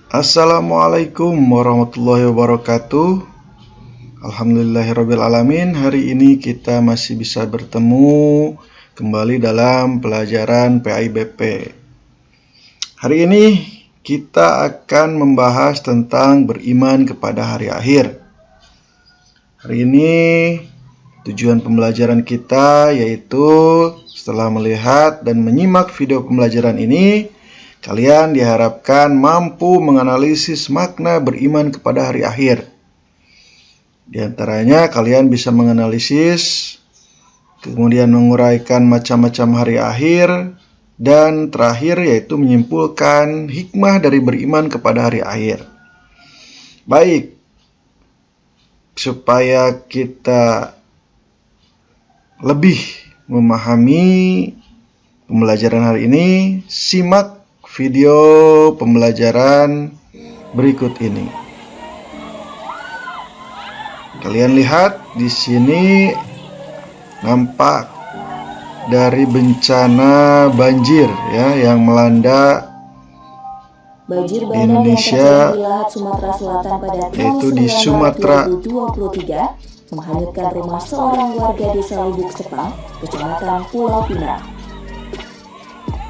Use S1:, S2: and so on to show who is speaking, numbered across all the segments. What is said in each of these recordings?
S1: Assalamualaikum warahmatullahi wabarakatuh. Alhamdulillahirabbil alamin. Hari ini kita masih bisa bertemu kembali dalam pelajaran PAIBP. Hari ini kita akan membahas tentang beriman kepada hari akhir. Hari ini tujuan pembelajaran kita yaitu setelah melihat dan menyimak video pembelajaran ini, kalian diharapkan mampu menganalisis makna beriman kepada hari akhir. Di antaranya kalian bisa menganalisis, kemudian menguraikan macam-macam hari akhir, dan terakhir yaitu menyimpulkan hikmah dari beriman kepada hari akhir. Baik, supaya kita lebih memahami pembelajaran hari ini, simak video pembelajaran berikut ini. Kalian lihat di sini nampak dari bencana banjir ya yang melanda
S2: banjir
S1: di
S2: bandang
S1: Indonesia,
S2: yang terjadi di Lahat Sumatera Selatan pada
S1: yaitu
S2: tanggal
S1: di
S2: 9
S1: Sumatera,
S2: Maret 2023 menghanyutkan rumah seorang warga desa Lubuk Sepang, Kecamatan Pulau Pinang.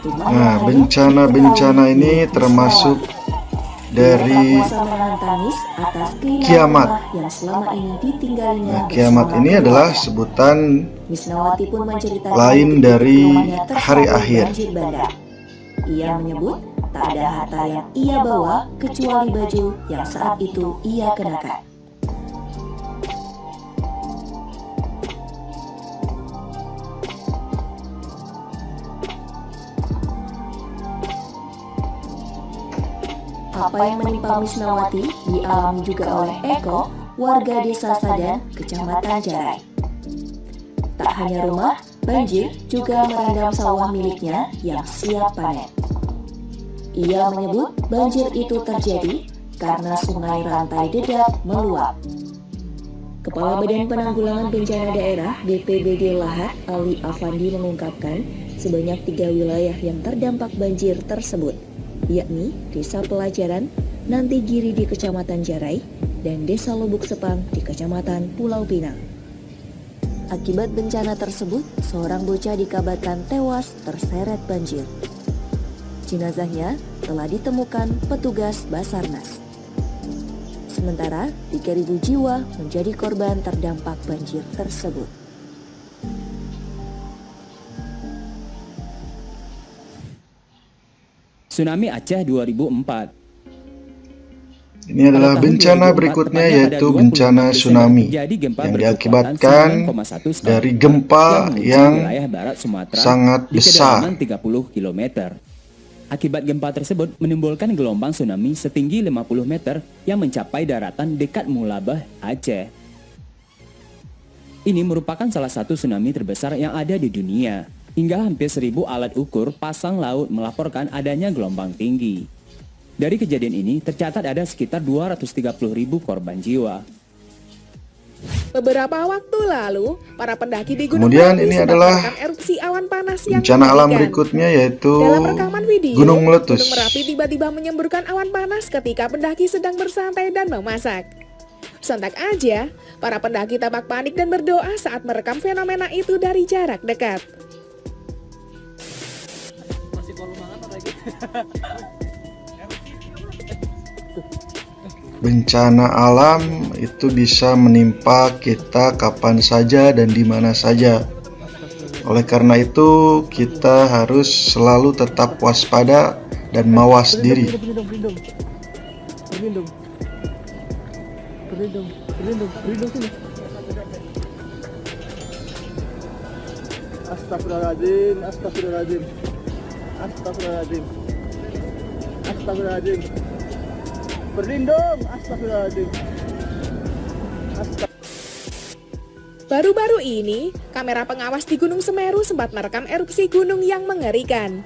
S1: Nah, bencana-bencana ini termasuk dari kiamat.
S2: Yang selama ini ditinggalinya.
S1: Nah, kiamat ini adalah sebutan
S2: Wisnawati pun menceritakan
S1: lain dari hari akhir.
S2: Ia menyebut tak ada harta yang ia bawa kecuali baju yang saat itu ia kenakan. Apa yang menimpa Wisnawati dialami juga oleh Eko, warga desa Sadan, Kecamatan Jarai. Tak hanya rumah, banjir juga merendam sawah miliknya yang siap panen. Ia menyebut banjir itu terjadi karena sungai Rantai Dedap meluap. Kepala Badan Penanggulangan Bencana Daerah BPBD Lahat, Ali Afandi mengungkapkan sebanyak 3 wilayah yang terdampak banjir tersebut, yakni Desa Pelajaran, Nanti Giri di Kecamatan Jarai, dan Desa Lubuk Sepang di Kecamatan Pulau Pinang. Akibat bencana tersebut, seorang bocah dikabarkan tewas terseret banjir. Jenazahnya telah ditemukan petugas Basarnas. Sementara 3.000 jiwa menjadi korban terdampak banjir tersebut.
S3: Tsunami Aceh 2004.
S1: Ini adalah bencana berikutnya yaitu bencana tsunami yang diakibatkan dari gempa yang sangat besar.
S3: 30 km. Akibat gempa tersebut menimbulkan gelombang tsunami setinggi 50 meter yang mencapai daratan dekat Mulabah, Aceh. Ini merupakan salah satu tsunami terbesar yang ada di dunia. Hingga hampir 1.000 alat ukur pasang laut melaporkan adanya gelombang tinggi. Dari kejadian ini tercatat ada sekitar 230.000 korban jiwa.
S4: Beberapa waktu lalu, para pendaki di Gunung
S1: Kemudian
S4: Merapi
S1: ini
S4: sempat
S1: adalah
S4: merekam erupsi awan panas yang
S1: bencana alam
S4: mengerikan.
S1: berikutnya yaitu
S4: Dalam rekaman video,
S1: gunung meletus.
S4: Gunung Merapi tiba-tiba menyemburkan awan panas ketika pendaki sedang bersantai dan memasak. Sontak aja, para pendaki tampak panik dan berdoa saat merekam fenomena itu dari jarak dekat.
S1: Bencana alam itu bisa menimpa kita kapan saja dan di mana saja. Oleh karena itu, kita harus selalu tetap waspada dan mawas diri.
S5: Astagfirullahaladzim, astagfirullahaladzim, astagfirullahaladzim, astagfirullahaladzim. Berlindung, astagfirullahaladzim.
S4: Baru-baru ini, kamera pengawas di Gunung Semeru sempat merekam erupsi gunung yang mengerikan.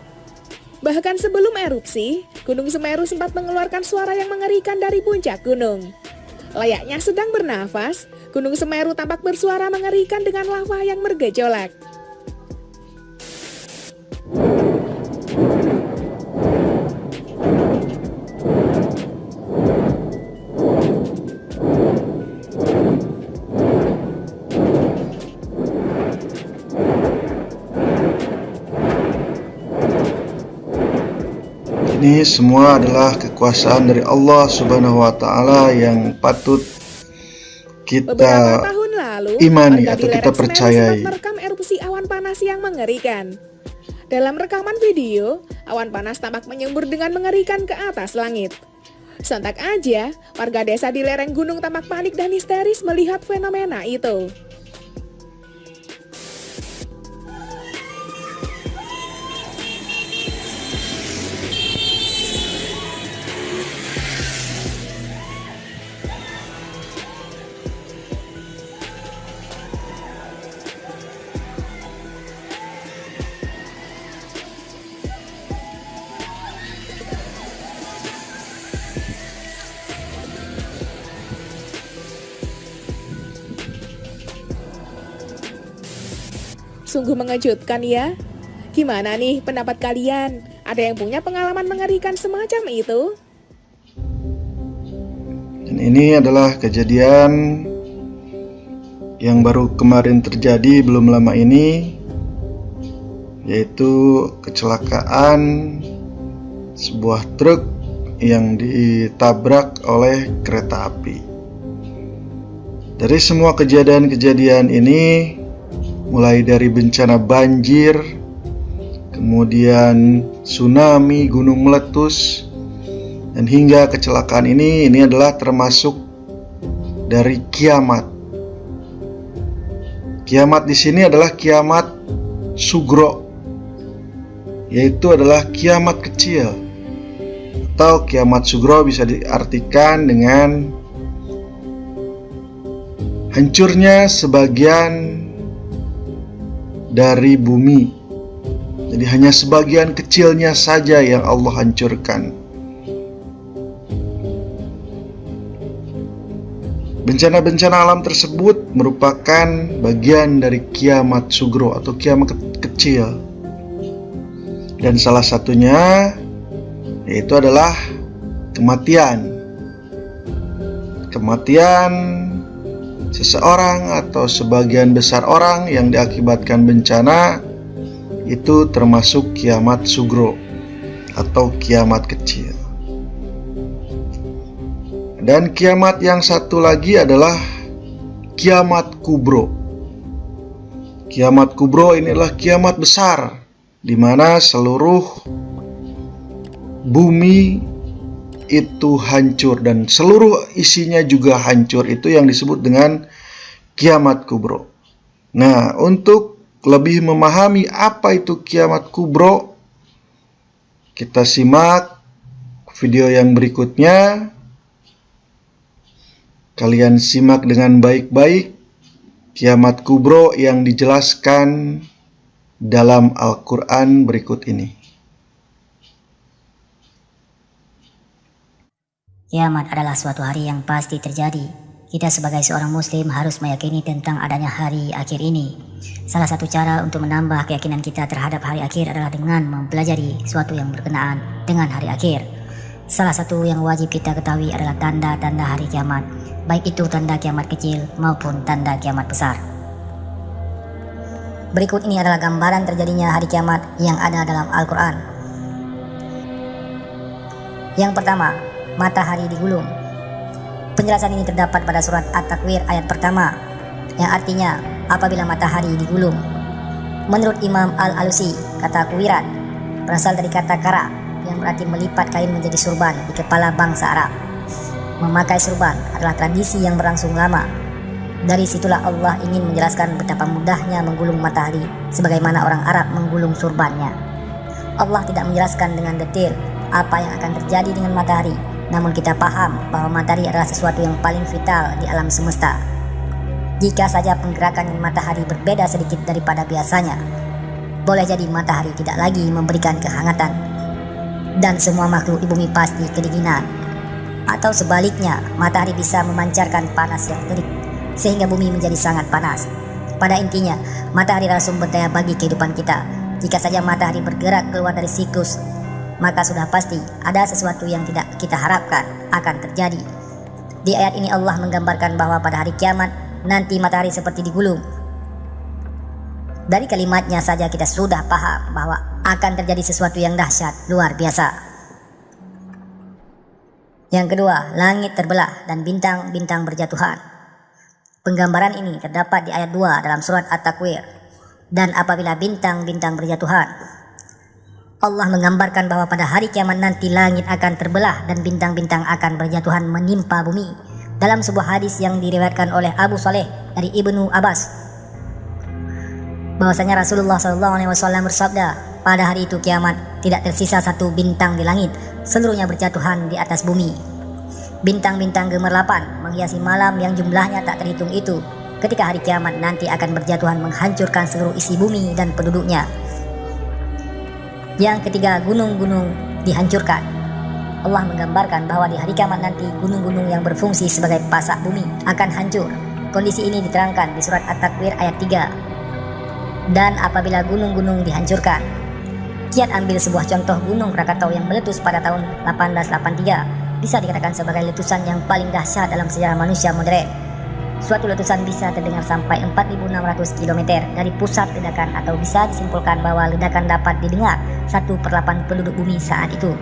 S4: Bahkan sebelum erupsi, Gunung Semeru sempat mengeluarkan suara yang mengerikan dari puncak gunung. Layaknya sedang bernafas, Gunung Semeru tampak bersuara mengerikan dengan lava yang bergejolak.
S1: Ini semua adalah kekuasaan dari Allah Subhanahu wa taala yang patut
S4: Beberapa
S1: kita
S4: tahun lalu,
S1: imani
S4: warga
S1: atau
S4: di
S1: kita
S4: lereng Semeru
S1: percayai.
S4: sempat merekam erupsi awan panas yang mengerikan. Dalam rekaman video, awan panas tampak menyembur dengan mengerikan ke atas langit. Sontak aja, warga desa di lereng gunung tampak panik dan histeris melihat fenomena itu. Sungguh mengejutkan ya. Gimana nih pendapat kalian? Ada yang punya pengalaman mengerikan semacam itu?
S1: Dan ini adalah kejadian yang baru kemarin terjadi belum lama ini, yaitu kecelakaan sebuah truk yang ditabrak oleh kereta api. Dari semua kejadian-kejadian ini, mulai dari bencana banjir, kemudian tsunami, gunung meletus, dan hingga kecelakaan ini adalah termasuk dari kiamat. Kiamat di sini adalah kiamat sugro, yaitu adalah kiamat kecil. Atau kiamat sugro bisa diartikan dengan hancurnya sebagian dari bumi. Jadi hanya sebagian kecilnya saja yang Allah hancurkan. Bencana-bencana alam tersebut merupakan bagian dari kiamat sugro atau kiamat kecil. Dan salah satunya yaitu adalah kematian. Kematian seseorang atau sebagian besar orang yang diakibatkan bencana itu termasuk kiamat sugro atau kiamat kecil. Dan kiamat yang satu lagi adalah kiamat kubro. Kiamat kubro ini adalah kiamat besar di mana seluruh bumi itu hancur dan seluruh isinya juga hancur. Itu yang disebut dengan kiamat kubro. Nah, untuk lebih memahami apa itu kiamat kubro, kita simak video yang berikutnya. Kalian simak dengan baik-baik kiamat kubro yang dijelaskan dalam Al-Quran berikut ini.
S6: Kiamat adalah suatu hari yang pasti terjadi. Kita sebagai seorang muslim harus meyakini tentang adanya hari akhir ini. Salah satu cara untuk menambah keyakinan kita terhadap hari akhir adalah dengan mempelajari sesuatu yang berkenaan dengan hari akhir. Salah satu yang wajib kita ketahui adalah tanda-tanda hari kiamat, baik itu tanda kiamat kecil maupun tanda kiamat besar. Berikut ini adalah gambaran terjadinya hari kiamat yang ada dalam Al-Quran. Yang pertama, matahari digulung. Penjelasan ini terdapat pada surat At-Takwir ayat pertama, yang artinya apabila matahari digulung. Menurut Imam Al-Alusi, kata kuwirat berasal dari kata kara yang berarti melipat kain menjadi surban di kepala bangsa Arab. Memakai surban adalah tradisi yang berlangsung lama. Dari situlah Allah ingin menjelaskan betapa mudahnya menggulung matahari sebagaimana orang Arab menggulung surbannya. Allah tidak menjelaskan dengan detail apa yang akan terjadi dengan matahari, namun kita paham bahwa matahari adalah sesuatu yang paling vital di alam semesta. Jika saja penggerakan matahari berbeda sedikit daripada biasanya, boleh jadi matahari tidak lagi memberikan kehangatan dan semua makhluk di bumi pasti kedinginan. Atau sebaliknya, matahari bisa memancarkan panas yang terik sehingga bumi menjadi sangat panas. Pada intinya, matahari adalah sumber daya bagi kehidupan kita. Jika saja matahari bergerak keluar dari siklus, maka sudah pasti ada sesuatu yang tidak kita harapkan akan terjadi. Di ayat ini Allah menggambarkan bahwa pada hari kiamat nanti matahari seperti digulung. Dari kalimatnya saja kita sudah paham bahwa akan terjadi sesuatu yang dahsyat luar biasa. Yang kedua, langit terbelah dan bintang-bintang berjatuhan. Penggambaran ini terdapat di ayat 2 dalam surat At-Takwir. Dan apabila bintang-bintang berjatuhan, Allah menggambarkan bahwa pada hari kiamat nanti langit akan terbelah dan bintang-bintang akan berjatuhan menimpa bumi. Dalam sebuah hadis yang diriwayatkan oleh Abu Saleh dari Ibnu Abbas, bahwasanya Rasulullah SAW bersabda, pada hari itu kiamat tidak tersisa satu bintang di langit, seluruhnya berjatuhan di atas bumi. Bintang-bintang gemerlapan menghiasi malam yang jumlahnya tak terhitung itu. Ketika hari kiamat nanti akan berjatuhan menghancurkan seluruh isi bumi dan penduduknya. Yang ketiga, gunung-gunung dihancurkan. Allah menggambarkan bahwa di hari kiamat nanti gunung-gunung yang berfungsi sebagai pasak bumi akan hancur. Kondisi ini diterangkan di surat At-Takwir ayat 3. Dan apabila gunung-gunung dihancurkan, kiat ambil sebuah contoh gunung Krakatau yang meletus pada tahun 1883 bisa dikatakan sebagai letusan yang paling dahsyat dalam sejarah manusia modern. Suatu letusan bisa terdengar sampai 4.600 km dari pusat ledakan, atau bisa disimpulkan bahwa ledakan dapat didengar 1/8 penduduk bumi saat itu.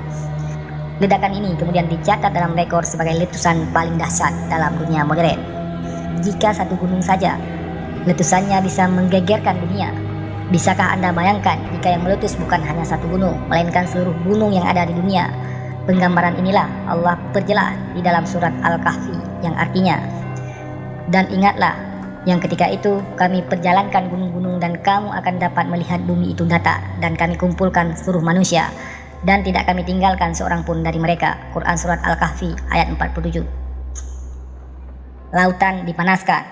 S6: Ledakan ini kemudian dicatat dalam rekor sebagai letusan paling dahsyat dalam dunia modern. Jika satu gunung saja letusannya bisa menggegerkan dunia, bisakah Anda bayangkan jika yang meletus bukan hanya satu gunung, melainkan seluruh gunung yang ada di dunia? Penggambaran inilah Allah perjelas di dalam surat Al-Kahfi yang artinya, dan ingatlah yang ketika itu kami perjalankan gunung-gunung dan kamu akan dapat melihat bumi itu datar, dan kami kumpulkan seluruh manusia dan tidak kami tinggalkan seorang pun dari mereka. Quran surat Al-Kahfi ayat 47. Lautan dipanaskan.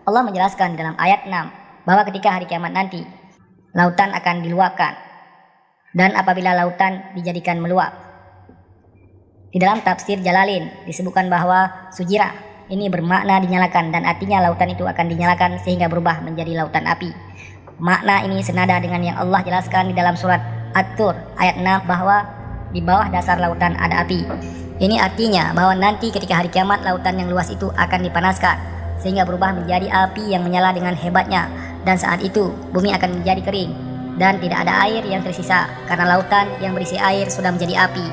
S6: Allah menjelaskan di dalam ayat 6 bahwa ketika hari kiamat nanti lautan akan diluapkan, dan apabila lautan dijadikan meluap. Di dalam tafsir Jalalain disebutkan bahwa sujirah ini bermakna dinyalakan, dan artinya lautan itu akan dinyalakan sehingga berubah menjadi lautan api. Makna ini senada dengan yang Allah jelaskan di dalam surat At-Tur ayat 6 bahwa di bawah dasar lautan ada api. Ini artinya bahwa nanti ketika hari kiamat lautan yang luas itu akan dipanaskan sehingga berubah menjadi api yang menyala dengan hebatnya, dan saat itu bumi akan menjadi kering dan tidak ada air yang tersisa karena lautan yang berisi air sudah menjadi api.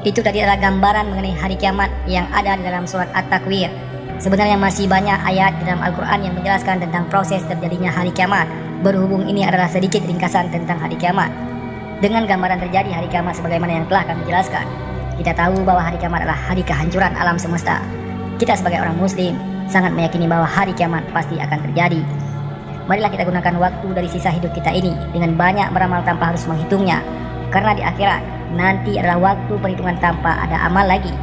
S6: Itu tadi adalah gambaran mengenai hari kiamat yang ada di dalam surat At-Takwir. Sebenarnya masih banyak ayat di dalam Al-Quran yang menjelaskan tentang proses terjadinya hari kiamat. Berhubung ini adalah sedikit ringkasan tentang hari kiamat, dengan gambaran terjadi hari kiamat sebagaimana yang telah kami jelaskan, kita tahu bahwa hari kiamat adalah hari kehancuran alam semesta. Kita sebagai orang muslim sangat meyakini bahwa hari kiamat pasti akan terjadi. Marilah kita gunakan waktu dari sisa hidup kita ini dengan banyak beramal tanpa harus menghitungnya, karena di akhirat nanti adalah waktu perhitungan tanpa ada amal lagi.